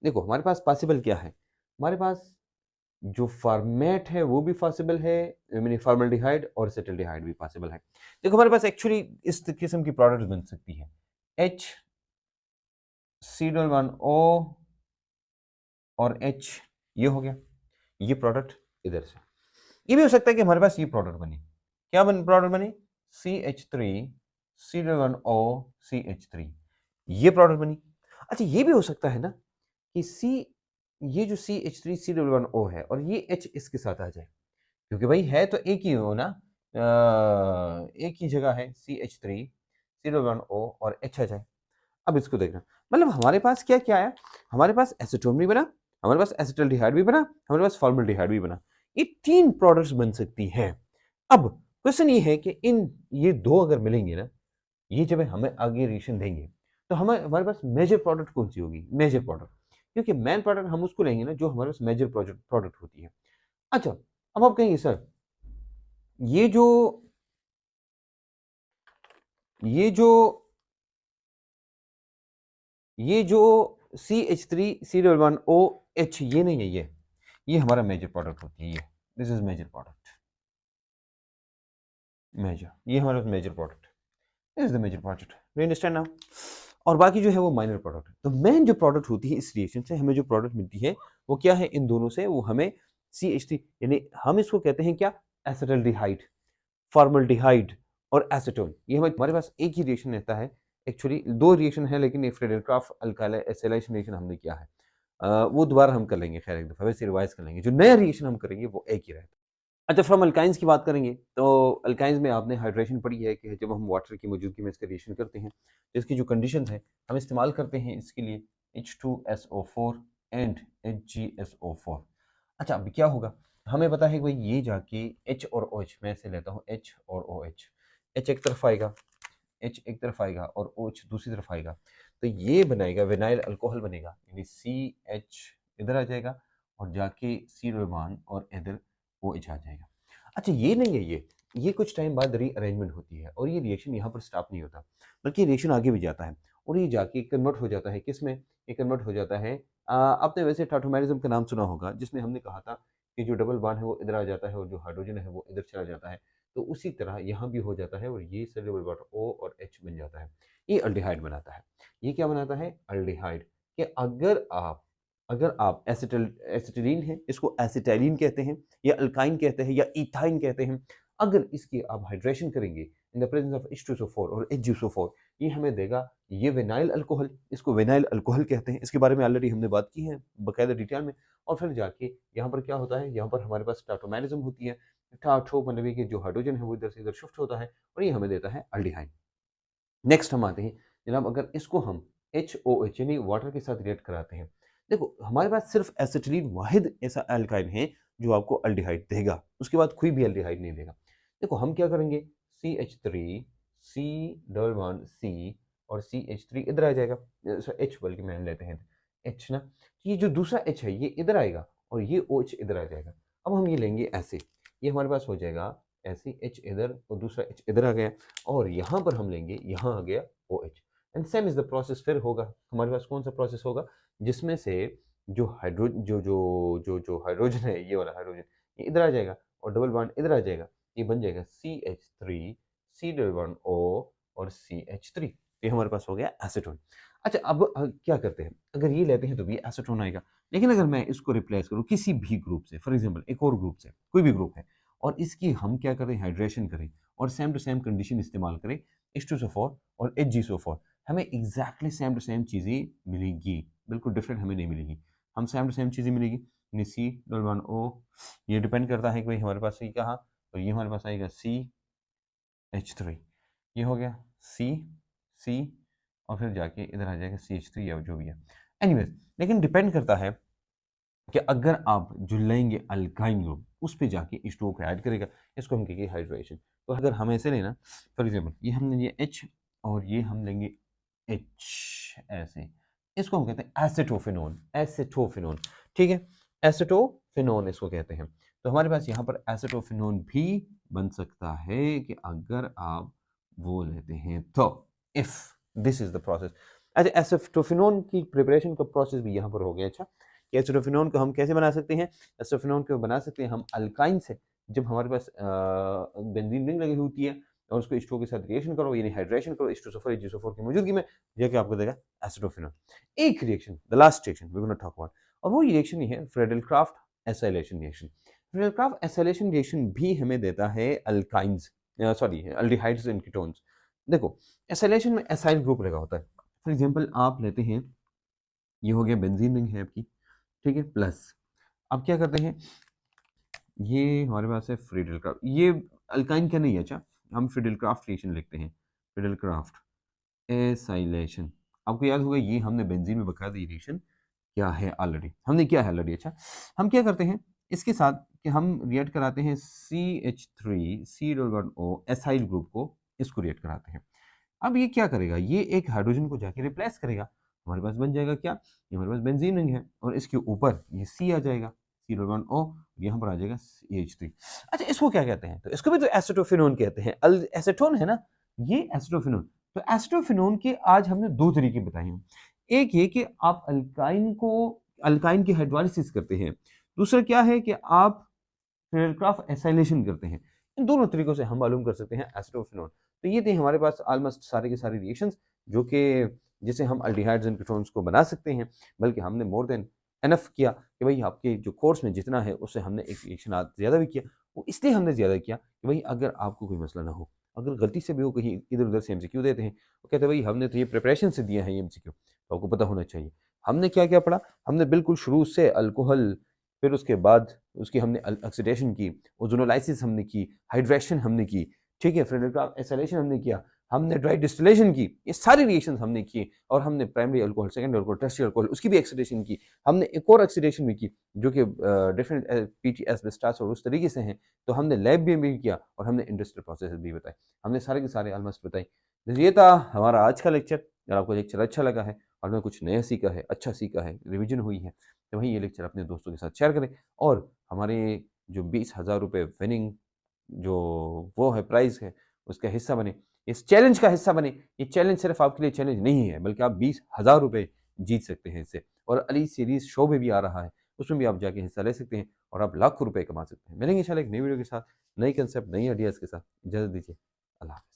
देखो, हमारे पास पॉसिबल क्या है? हमारे पास जो फॉर्मेट है वो भी पॉसिबल है, यानी फॉर्मल्डिहाइड और एसिटल्डिहाइड भी पॉसिबल है। देखो, हमारे पास एक्चुअली इस किस्म की प्रोडक्ट बन सकती है, H C+1O और H, ये हो गया ये प्रोडक्ट इधर से। ये भी हो सकता है कि हमारे पास ये प्रोडक्ट बनी। क्या प्रोडक्ट बनी? CH3 C+1O CH3, ये प्रोडक्ट बनी। अच्छा, ये भी हो सकता है ना कि ये जो CH3 C+1O है और ये H इसके साथ आ जाए, क्योंकि भाई है तो एक ही हो ना, एक ही जगह है CH3 C+1O और H आ जाए। अब इसको देखना, मतलब हमारे पास क्या क्या आया? हमारे पास एसीटोन भी बना, हमारे पास एसिटल्डिहाइड भी बना, हमारे पास फॉर्मल्डिहाइड भी बना। ये 3 प्रोडक्ट्स बन सकती हैं। अब क्वेश्चन ये है कि ये दो अगर मिलेंगे ना, ये जब हमें आगे रिएक्शन देंगे तो हमारे पास मेजर प्रोडक्ट कौन सी होगी? मेजर प्रोडक्ट, क्योंकि मेन प्रोडक्ट हम उसको लेंगे ना जो हमारे पास मेजर प्रोडक्ट होती है। अच्छा, अब आप कहेंगे सर, ये जो ये जो ये जो CH3 C+1OH ये नहीं है, ये हमारा मेजर प्रोडक्ट होती है। ये this is major product, major, ये हमारा major product, this is the major product. You understand now? और बाकी जो है वो माइनर प्रोडक्ट है। तो मेन जो प्रोडक्ट होती है इस रिएक्शन से हमें जो प्रोडक्ट मिलती है वो क्या है? इन दोनों से वो हमें CH3, यानी हम इसको कहते हैं क्या? एसिटल्डिहाइड, फॉर्मल्डिहाइड और एसीटोन। ये हमारे पास एक ही रिएक्शन रहता है। एक्चुअली दो रिएक्शन है, लेकिन फ्रेडेलक्राफ्ट अल्काइल एसिलेशन रिएक्शन हमने किया है। वो दोबारा हम कर लेंगे, खैर एक दफा वैसे रिवाइज कर लेंगे। जो नया रिएक्शन हम करेंगे वो एक ही रहता है। अच्छा, फ्रॉम अल्काइंस की बात करेंगे तो अल्काइंस में आपने हाइड्रेशन पढ़ी है कि जब हम वाटर की मौजूदगी में इसका रिएक्शन करते हैं तो इसकी जो कंडीशन है हम इस्तेमाल करते हैं इसके लिए H2SO4 एंड HgSO4। अच्छा, अब क्या होगा? हमें पता है कि भाई ये जाके H और OH, मैं से लेता हूँ H और OH, H एक तरफ आएगा, H एक तरफ आएगा और OH दूसरी तरफ आएगा, तो ये बनाएगा विनाइल अल्कोहल बनेगा, यानी CH इधर आ जाएगा और जाके C और इधर OH आ जाएगा। अच्छा, ये नहीं है, ये कुछ टाइम बाद रीअरेंजमेंट होती है और ये रिएक्शन यहाँ पर स्टॉप नहीं होता, बल्कि रिएक्शन आगे भी जाता है और ये जाके कन्वर्ट हो जाता है किस में, ये कन्वर्ट हो जाता है आपने वैसे टाटोमेरिज्म का नाम सुना होगा, जिसमें हमने कहा था कि जो डबल बॉन्ड है वो इधर आ जाता है और जो हाइड्रोजन है वो इधर चला जाता है। तो उसी तरह यहाँ भी हो जाता है और ये से डबल बॉन्ड O और H बन जाता है। ये अल्डिहाइड बनाता है। ये क्या बनाता है? अल्डिहाइड। कि अगर आप एसिटिलीन है, इसको एसिटाइलिन कहते हैं या अल्काइन कहते हैं या इथाइन कहते हैं। अगर इसकी आप हाइड्रेशन करेंगे in the presence of H2SO4 और HgSO4, ये हमें देगा ये विनाइल अल्कोहल, इसको विनाइल अल्कोहल कहते हैं। इसके बारे में ऑलरेडी हमने बात की है बाकायदा डिटेल में। और फिर जाके यहाँ पर क्या होता है, यहाँ पर हमारे पास टाटोमेरिज्म होती है। टाटो मतलब कि जो हाइड्रोजन है वो इधर से इधर शिफ्ट होता है और ये हमें देता है अल्डिहाइड। नेक्स्ट हम आते हैं जनाब, अगर इसको हम HOH यानी वाटर के साथ रिएक्ट कराते हैं। देखो हमारे पास सिर्फ एसिटिलीन वाहिद ऐसा अल्काइन है जो आपको अल्डिहाइड देगा, उसके बाद कोई भी अल्डिहाइड नहीं देगा। देखो हम क्या करेंगे, CH3 C double bond C और CH3 इधर आ जाएगा, H बल्कि मान लेते हैं H ना, ये जो दूसरा H है ये इधर आएगा और ये OH इधर आ जाएगा। अब हम ये लेंगे ऐसे, ये हमारे पास हो जाएगा ऐसे, H इधर और दूसरा H इधर आ गया और यहाँ पर हम लेंगे, यहाँ आ गया OH। And same is the process फिर होगा हमारे पास, कौन सा प्रोसेस होगा जिसमें से जो हाइड्रो जो जो जो जो हाइड्रोजन है, ये वाला हाइड्रोजन ये इधर आ जाएगा और डबल बॉन्ड इधर आ जाएगा, ये बन जाएगा CH3 C double bond O और CH3। ये हमारे पास हो गया एसीटोन। अच्छा अब क्या करते हैं, अगर ये लेते हैं तो भी एसीटोन आएगा, लेकिन अगर मैं इसको रिप्लेस करूँ किसी भी ग्रुप से, फॉर एग्जाम्पल एक और ग्रुप से, कोई भी ग्रुप है, और इसकी हम क्या करें, हाइड्रेशन करें और सेम टू सेम कंडीशन इस्तेमाल करें H2SO4 और HgSO4, हमें एग्जैक्टली सेम टू सेम चीज़ें मिलेंगी, बिल्कुल डिफरेंट हमें नहीं मिलेगी। हम सेम टू सेम चीज़ें मिलेगी, यानी C डबल बॉन्ड O, ये डिपेंड करता है कि भाई हमारे पास ये कहाँ, तो ये हमारे पास आएगा CH3, ये हो गया C और फिर जाके इधर आ जाएगा CH3 या जो भी है। एनीवेज, लेकिन डिपेंड करता है कि अगर आप जो लेंगे अल्काइन ग्रुप उस पे जाके H2O को ऐड करेगा, इसको हम कहेंगे हाइड्रेशन। तो अगर हम ऐसे लेना, फॉर एग्जाम्पल ये हमने लिए H और ये हम लेंगे H ऐसे, इसको हम कहते हैं एसिटोफिनोन, एसिटोफिनोन, ठीक है, एसिटोफिनोन इसको कहते हैं। तो हमारे पास यहाँ पर एसिटोफिनोन भी बन सकता है कि अगर आप वो लेते हैं तो, if this is the process. अच्छा एसिटोफिनोन की प्रिपरेशन का प्रोसेस भी यहाँ पर हो गया। अच्छा कि एसिटोफिनोन को हम कैसे बना सकते हैं, एसिटोफिनोन को बना सकते हैं हम अल्काइन से, जब हमारे पास बेंजीन रिंग लगी होती है और उसको H2O के साथ रिएक्शन करो, यानी हाइड्रेशन करो H2SO4 HgSO4 की मौजूदगी में, जाके आपको देगा एसिटोफिनोन। एक reaction, the last reaction we gonna talk about, और वो रिएक्शन ये है Friedel Crafts acylation reaction. Friedel Crafts acylation reaction भी हमें देता है alkynes, sorry aldehydes and ketones. देखो एसाइलेशन में एसाइल ग्रुप लगा होता है, फॉर एग्जांपल आप लेते हैं, ये हो गया बेंजीन रिंग है आपकी, ठीक है, प्लस अब क्या करते हैं, ये हमारे पास है फ्रीडल क्राफ्ट, ये अल्काइन का नहीं है। अच्छा हम फ्रीडल क्राफ्ट रिएक्शन लिखते हैं, फ्रीडल क्राफ्ट एसाइलेशन। आपको याद होगा ये हमने बेंजीन में बकायदा ये रिएक्शन क्या है ऑलरेडी, हमने क्या है ऑलरेडी। अच्छा हम क्या करते हैं इसके साथ कि हम रिएक्ट कराते हैं CH3 C double bond O acyl group को, इसको रिएक्ट कराते हैं। अब ये क्या करेगा, ये एक हाइड्रोजन को जाके रिप्लेस करेगा, हमारे पास बन जाएगा क्या, ये हमारे पास बेंजीन रिंग है और इसके ऊपर ये C आ जाएगा, C डबल बॉन्ड O, यहाँ पर आ जाएगा CH3। अच्छा इसको क्या कहते हैं, तो इसको भी तो एसिटोफिनोन कहते हैं, एसीटोन है ना, ये एसिटोफिनोन। तो एसिटोफिनोन के आज हमने दो तरीके बताए हैं, एक ये कि आप अल्काइन की हाइड्रोलाइसिस करते हैं, दूसरा क्या है कि आप क्राफ्ट एसाइलेशन करते हैं। इन दोनों तरीकों से हम मालूम कर सकते हैं एसिटोफिनोन। तो ये थे हमारे पास ऑलमोस्ट सारे के सारे रिएक्शंस जो कि जिसे हम अल्डिहाइड्स एंड कीटोन्स को बना सकते हैं, बल्कि हमने मोर देन एनफ किया कि भाई आपके जो कोर्स में जितना है उससे हमने एक रिएक्शन आज ज़्यादा भी किया। वो इसलिए हमने ज़्यादा किया कि भाई अगर आपको कोई मसला ना हो, अगर गलती से भी वो कहीं इधर उधर से एमसीक्यू देते हैं, वो कहते हैं भाई हमने तो ये प्रिपरेशन से दिया है ये एमसीक्यू, तो आपको पता होना चाहिए हमने क्या क्या पढ़ा। हमने बिल्कुल शुरू से अल्कोहल, फिर उसके बाद उसकी हमने ऑक्सीडेशन की, ओजोनोलाइसिस हमने की, हाइड्रेशन हमने की, ठीक है, फ्रेडल एसाइलेशन हमने किया, हमने ड्राई डिस्टिलेशन की, ये सारी रिएक्शंस हमने किए, और हमने primary alcohol, secondary alcohol, tertiary alcohol उसकी भी ऑक्सीडेशन की, हमने एक और ऑक्सीडेशन भी की जो कि डिफरेंट पीटी एस्बेस्टॉस और उस तरीके से हैं, तो हमने लैब भी किया और हमने इंडस्ट्रियल प्रोसेस भी बताए, हमने सारे के सारे ऑलमोस्ट बताए। ये था हमारा आज का लेक्चर। अगर आपको लेक्चर अच्छा लगा है और मैं कुछ नया सीखा है, अच्छा सीखा है, रिविजन हुई है, तो वही ये लेक्चर अपने दोस्तों के साथ शेयर करें, और हमारे जो 20,000 रुपये विनिंग जो वो है प्राइज़ है, उसका हिस्सा बने, इस चैलेंज का हिस्सा बने। ये चैलेंज सिर्फ आपके लिए चैलेंज नहीं है, बल्कि आप 20,000 रुपये जीत सकते हैं इससे। और अली सीरीज शो में भी आ रहा है, उसमें भी आप जाके हिस्सा ले सकते हैं और आप लाखों रुपए कमा सकते हैं। मिलेंगे इंशाल्लाह एक नई वीडियो के साथ, नई कंसेप्ट, नई आइडियाज़ के साथ। इजाज़त दीजिए। अल्लाह हाफ़िज़।